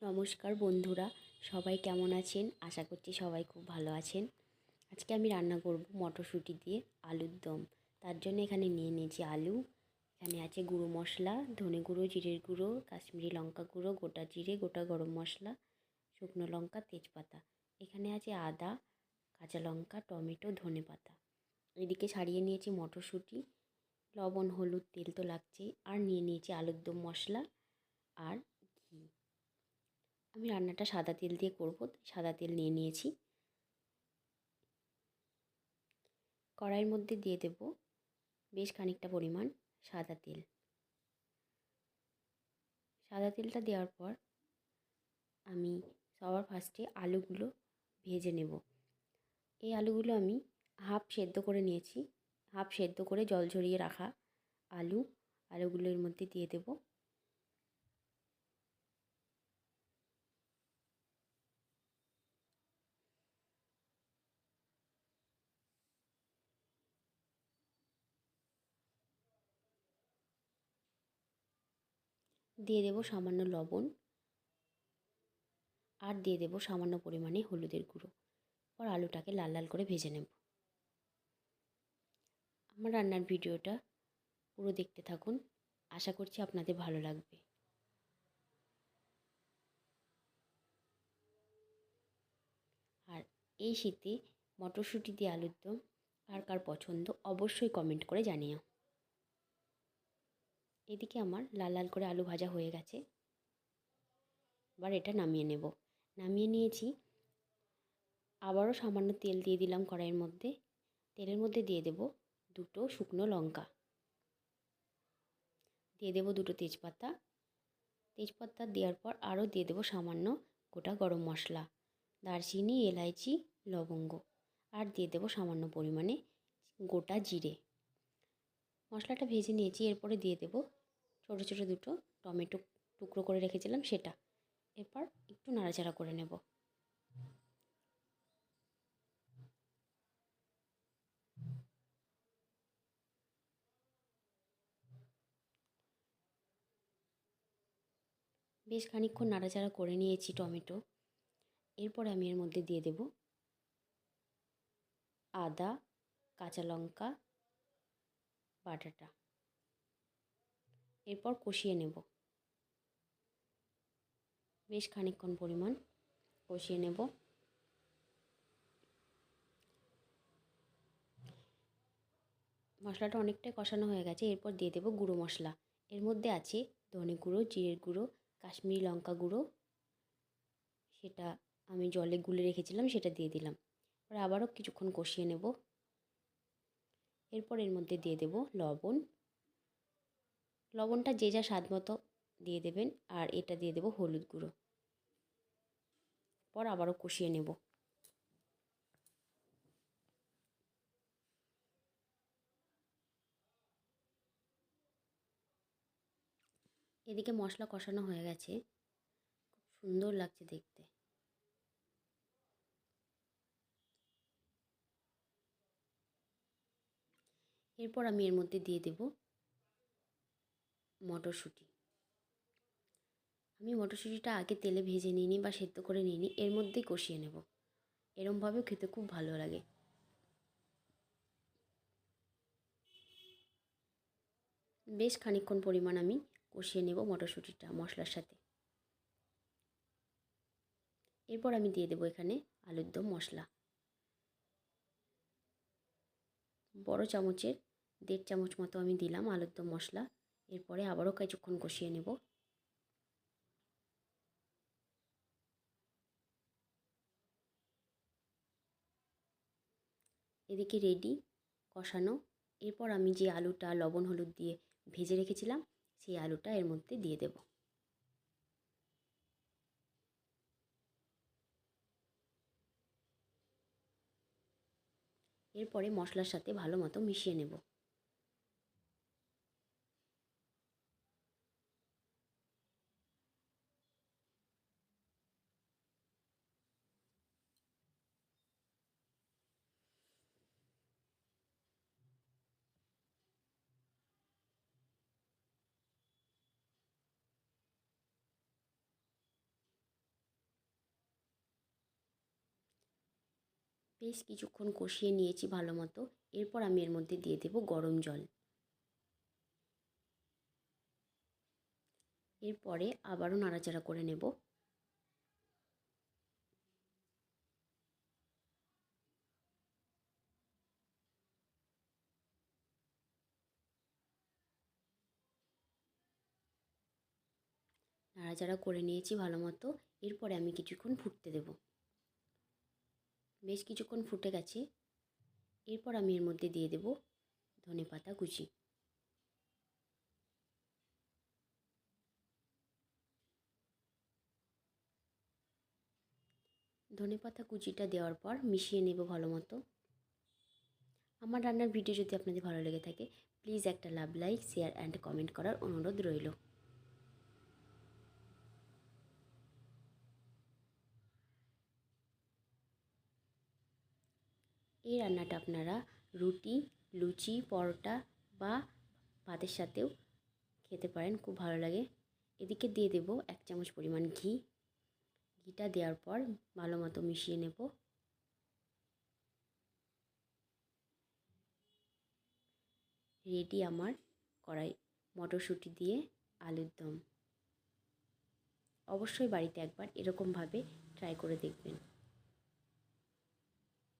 নমস্কার বন্ধুরা, সবাই কেমন আছেন? আশা করছি সবাই খুব ভালো আছেন। আজকে আমি রান্না করব মটরশুঁটি দিয়ে আলুর দম। তার জন্য এখানে নিয়ে নিয়েছি আলু, এখানে আছে গুঁড়ো মশলা, ধনে গুঁড়ো, জিরের গুঁড়ো, কাশ্মীরি লঙ্কা গুঁড়ো, গোটা জিরে, গোটা গরম মশলা, শুকনো লঙ্কা, তেজপাতা। এখানে আছে আদা, কাঁচা লঙ্কা, টমেটো, ধনেপাতা। এদিকে ছাড়িয়ে নিয়েছি মটরশুঁটি, লবণ, হলুদ, তেল তো লাগছেই, আর নিয়ে নিয়েছি আলুর দম মশলা আর ঘি। আমি রান্নাটা সাদা তেল দিয়ে করব, সাদা তেল নিয়ে নিয়েছি। কড়াইয়ের মধ্যে দিয়ে দেব বেশ খানিকটা পরিমাণ সাদা তেল। সাদা তেলটা দেওয়ার পর আমি সবার ফার্স্টে আলুগুলো ভেজে নেব। এই আলুগুলো আমি হাফ সেদ্ধ করে নিয়েছি। হাফ সেদ্ধ করে জল ঝরিয়ে রাখা আলুগুলোর মধ্যে দিয়ে দেব। দিয়ে দেব সামান্য লবণ, আর দিয়ে দেব সামান্য পরিমাণে হলুদের গুঁড়ো। পর আলুটাকে লাল লাল করে ভেজে নেব। আমার রান্নার ভিডিওটা পুরো দেখতে থাকুন, আশা করছি আপনাদের ভালো লাগবে। আর এই শীতে মটরশুঁটি দিয়ে আলুর দম কার কার পছন্দ অবশ্যই কমেন্ট করে জানিও। এদিকে আমার লাল লাল করে আলু ভাজা হয়ে গেছে। এবার এটা নামিয়ে নেব। নামিয়ে নিয়েছি। আবারও সামান্য তেল দিয়ে দিলাম কড়াইয়ের মধ্যে। তেলের মধ্যে দিয়ে দেব দুটো শুকনো লঙ্কা, দিয়ে দেব দুটো তেজপাতা। তেজপাতা দেওয়ার পর আরও দিয়ে দেব সামান্য গোটা গরম মশলা, দারচিনি, এলাইচি, লবঙ্গ, আর দিয়ে দেব সামান্য পরিমাণে গোটা জিরে। মশলাটা ভেজে নিয়েছি। এরপরে দিয়ে দেব ছোটো ছোটো দুটো টমেটো টুকরো করে রেখেছিলাম সেটা। এরপর একটু নাড়াচাড়া করে নেব। বেশ খানিকক্ষণ নাড়াচাড়া করে নিয়েছি টমেটো। এরপর আমি এর মধ্যে দিয়ে দেব আদা, কাঁচা লঙ্কা বাটাটা। এরপর কষিয়ে নেব। বেশ খানিকক্ষণ পরিমাণ কষিয়ে নেব। মশলাটা অনেকটাই কষানো হয়ে গেছে। এরপর দিয়ে দেব গুঁড়ো মশলা। এর মধ্যে আছে ধনে গুঁড়ো, জিরের গুঁড়ো, কাশ্মীরি লঙ্কা গুঁড়ো, সেটা আমি জলে গুলে রেখেছিলাম, সেটা দিয়ে দিলাম। এবার আবারও কিছুক্ষণ কষিয়ে নেব। এরপর এর মধ্যে দিয়ে দেব লবণ। লবণটা যে যা স্বাদ মতো দিয়ে দেবেন। আর এটা দিয়ে দেব হলুদ গুঁড়ো। পর আবারও কষিয়ে নেব। এদিকে মশলা কষানো হয়ে গেছে, খুব সুন্দর লাগছে দেখতে। এরপর আমি এর মধ্যে দিয়ে দেব মটরশুঁটি। আমি মটরশুঁটিটা আগে তেলে ভেজে নিইনি বা সেদ্ধ করে নিইনি, এর মধ্যেই কষিয়ে নেব। এরমভাবেও খেতে খুব ভালো লাগে। বেশ খানিকক্ষণ পরিমাণ আমি কষিয়ে নেব মটরশুঁটিটা মশলার সাথে। এরপর আমি দিয়ে দেবো এখানে আলুর দম মশলা। বড় চামচের 1.5 চামচ মতো আমি দিলাম আলুর দম মশলা। এরপরে আবারও কিছুক্ষণ কষিয়ে নেব। এদিকে রেডি কষানো। এরপর আমি যে আলুটা লবণ হলুদ দিয়ে ভেজে রেখেছিলাম সেই আলুটা এর মধ্যে দিয়ে দেব। এরপরে মশলার সাথে ভালো মতো মিশিয়ে নেব। বেশ কিছুক্ষণ কষিয়ে নিয়েছি ভালো মতো। এরপর আমি এর মধ্যে দিয়ে দেব গরম জল। এরপরে আবারও নাড়াচাড়া করে নেব। নাড়াচাড়া করে নিয়েছি ভালো মতো। এরপরে আমি কিছুক্ষণ ফুটতে দেব। বেশ কিছুক্ষণ ফুটে গেছে। এরপর আমি এর মধ্যে দিয়ে দেব ধনেপাতা কুচি। ধনেপাতা কুচিটা দেওয়ার পর মিশিয়ে নেব ভালো মতো। আমার রান্নার ভিডিও যদি আপনাদের ভালো লেগে থাকে প্লিজ একটা লাভ, লাইক, শেয়ার অ্যান্ড কমেন্ট করার অনুরোধ রইল। এই রান্নাটা আপনারা রুটি, লুচি, পরোটা বা ভাতের সাথেও খেতে পারেন, খুব ভালো লাগে। এদিকে দিয়ে দেব 1 চামচ পরিমাণ ঘি। ঘিটা দেওয়ার পর ভালো মতো মিশিয়ে নেব। রেডি আমার কড়াই মটরশুঁটি দিয়ে আলুর দম। অবশ্যই বাড়িতে একবার এরকমভাবে ট্রাই করে দেখবেন।